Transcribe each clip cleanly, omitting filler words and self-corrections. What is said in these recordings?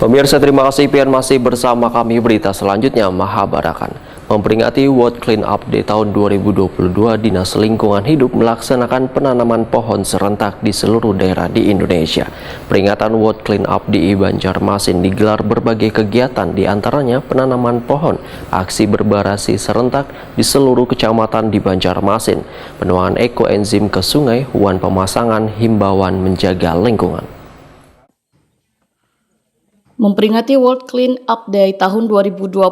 Pemirsa, terima kasih pian masih bersama kami. Berita selanjutnya, Mahabarakan. Memperingati World Clean Up Day tahun 2022, Dinas Lingkungan Hidup melaksanakan penanaman pohon serentak di seluruh daerah di Indonesia. Peringatan World Clean Up di Banjarmasin digelar berbagai kegiatan, diantaranya penanaman pohon, aksi berbarasi serentak di seluruh kecamatan di Banjarmasin, penuangan ekoenzim ke sungai, wan pemasangan himbauan menjaga lingkungan. Memperingati World Clean Up Day tahun 2022,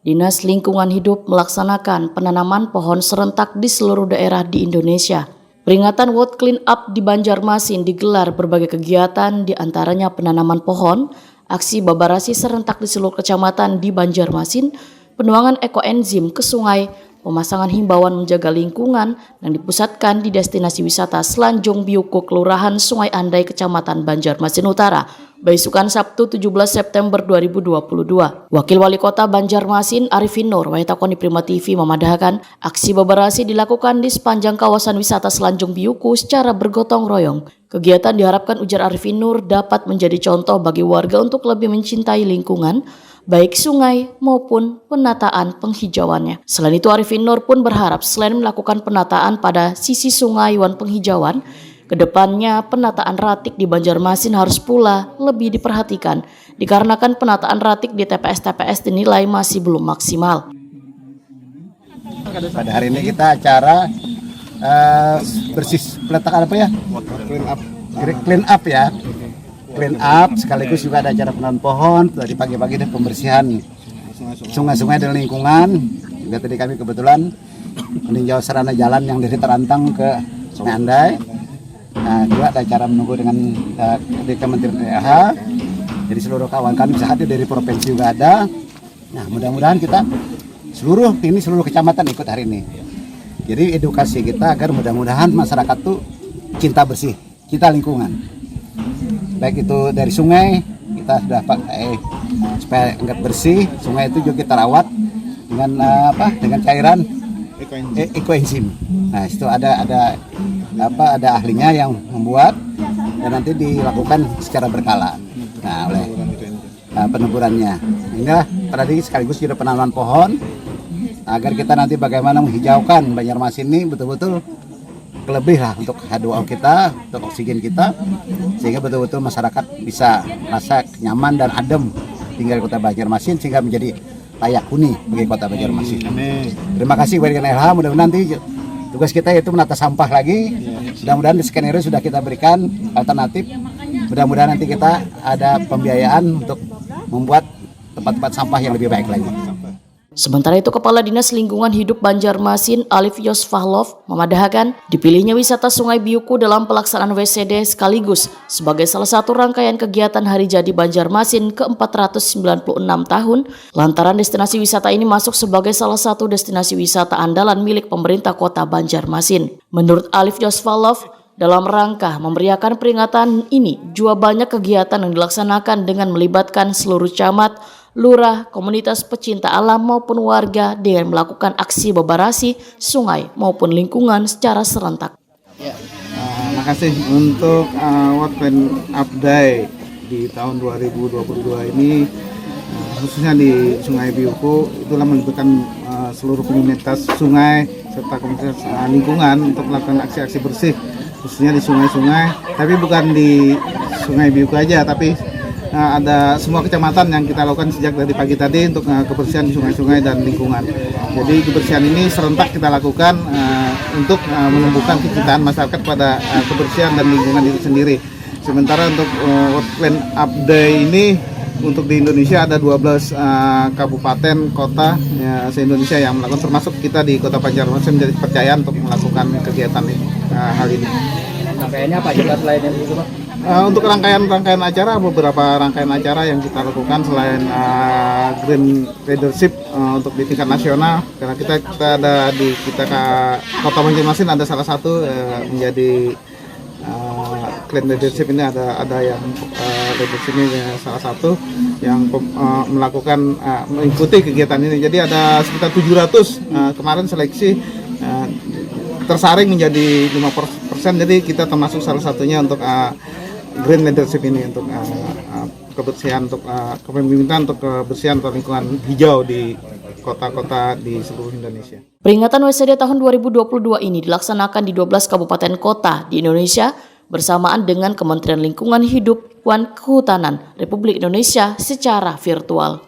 Dinas Lingkungan Hidup melaksanakan penanaman pohon serentak di seluruh daerah di Indonesia. Peringatan World Clean Up di Banjarmasin digelar berbagai kegiatan, diantaranya penanaman pohon, aksi babarasi serentak di seluruh kecamatan di Banjarmasin, penuangan ekoenzim ke sungai, pemasangan himbauan menjaga lingkungan yang dipusatkan di destinasi wisata Selanjung Biuku, Kelurahan Sungai Andai, Kecamatan Banjarmasin Utara, Baisukan Sabtu 17 September 2022. Wakil Wali Kota Banjarmasin Arifin Nur Waitakoni Prima TV memadahkan aksi babarasi dilakukan di sepanjang kawasan wisata Selanjung Biuku secara bergotong royong. Kegiatan diharapkan, ujar Arifin Nur, dapat menjadi contoh bagi warga untuk lebih mencintai lingkungan, baik sungai maupun penataan penghijauannya. Selain itu, Arifin Nur pun berharap selain melakukan penataan pada sisi sungai wan penghijauan, kedepannya penataan ratik di Banjarmasin harus pula lebih diperhatikan, dikarenakan penataan ratik di TPS-TPS dinilai masih belum maksimal. Pada hari ini kita acara bersih peletakan apa ya? Clean up ya. Clean up sekaligus juga ada acara penanaman pohon. Tadi pagi-pagi ada pembersihan sungai-sungai dan lingkungan. Juga tadi kami kebetulan meninjau sarana jalan yang dari Terantang ke Sungai Andai. Nah, juga ada acara menunggu dengan dari Kementerian PH. Jadi seluruh kawan kami bisa hadir dari provinsi juga ada. Nah, mudah-mudahan kita seluruh kecamatan ikut hari ini. Jadi edukasi kita agar mudah-mudahan masyarakat tuh cinta bersih, cinta lingkungan. Baik itu dari sungai, kita sudah pakai supaya enggak bersih. Sungai itu juga kita rawat dengan cairan ekoenzim. Nah, itu ada ahlinya yang membuat dan nanti dilakukan secara berkala. Nah, oleh peneburannya. Hingga tadi sekaligus juga penanaman pohon agar kita nanti bagaimana menghijaukan Banjarmasin ini betul-betul lebih lah untuk H2O kita, untuk oksigen kita, sehingga betul-betul masyarakat bisa merasa nyaman dan adem tinggal di Kota Banjarmasin sehingga menjadi layak huni bagi Kota Banjarmasin. Amin. Terima kasih berikan LH. Mudah-mudahan nanti tugas kita yaitu menata sampah lagi. Mudah-mudahan di skenario sudah kita berikan alternatif. Mudah-mudahan nanti kita ada pembiayaan untuk membuat tempat-tempat sampah yang lebih baik lagi. Sementara itu, Kepala Dinas Lingkungan Hidup Banjarmasin Alif Yosfahlov memadahkan dipilihnya wisata Sungai Biuku dalam pelaksanaan WCD sekaligus sebagai salah satu rangkaian kegiatan Hari Jadi Banjarmasin ke-496 tahun, lantaran destinasi wisata ini masuk sebagai salah satu destinasi wisata andalan milik pemerintah Kota Banjarmasin. Menurut Alif Yosfahlov, dalam rangka memeriahkan peringatan ini, juga banyak kegiatan yang dilaksanakan dengan melibatkan seluruh camat, lurah, komunitas pecinta alam maupun warga dengan melakukan aksi babarasi sungai maupun lingkungan secara serentak. Ya, makasih untuk World Clean Up Day di tahun 2022 ini, khususnya di Sungai Biuku, itulah melibatkan seluruh komunitas sungai serta komunitas lingkungan untuk melakukan aksi-aksi bersih, khususnya di sungai-sungai, tapi bukan di Sungai Biuku aja, tapi ada semua kecamatan yang kita lakukan sejak dari pagi tadi untuk kebersihan di sungai-sungai dan lingkungan. Jadi kebersihan ini serentak kita lakukan untuk menumbuhkan kecintaan masyarakat pada kebersihan dan lingkungan itu sendiri. Sementara untuk World Clean Up Day ini untuk di Indonesia ada 12 kabupaten kota se-Indonesia yang melakukan, termasuk kita di Kota Banjarmasin menjadi kepercayaan untuk melakukan kegiatan hal ini. Rangkaiannya apa aja selain itu, Pak? Untuk rangkaian acara, beberapa rangkaian acara yang kita lakukan selain Green Leadership untuk di tingkat nasional, karena kita ada di Kota Banjarmasin ada salah satu menjadi Green Leadership ini ada yang leadership ini salah satu yang melakukan mengikuti kegiatan ini. Jadi ada sekitar 700 kemarin seleksi tersaring menjadi 5%, jadi kita termasuk salah satunya untuk Green Leadership ini untuk kebersihan untuk kepemimpinan untuk kebersihan atau lingkungan hijau di kota-kota di seluruh Indonesia. Peringatan WSD tahun 2022 ini dilaksanakan di 12 kabupaten kota di Indonesia bersamaan dengan Kementerian Lingkungan Hidup dan Kehutanan Republik Indonesia secara virtual.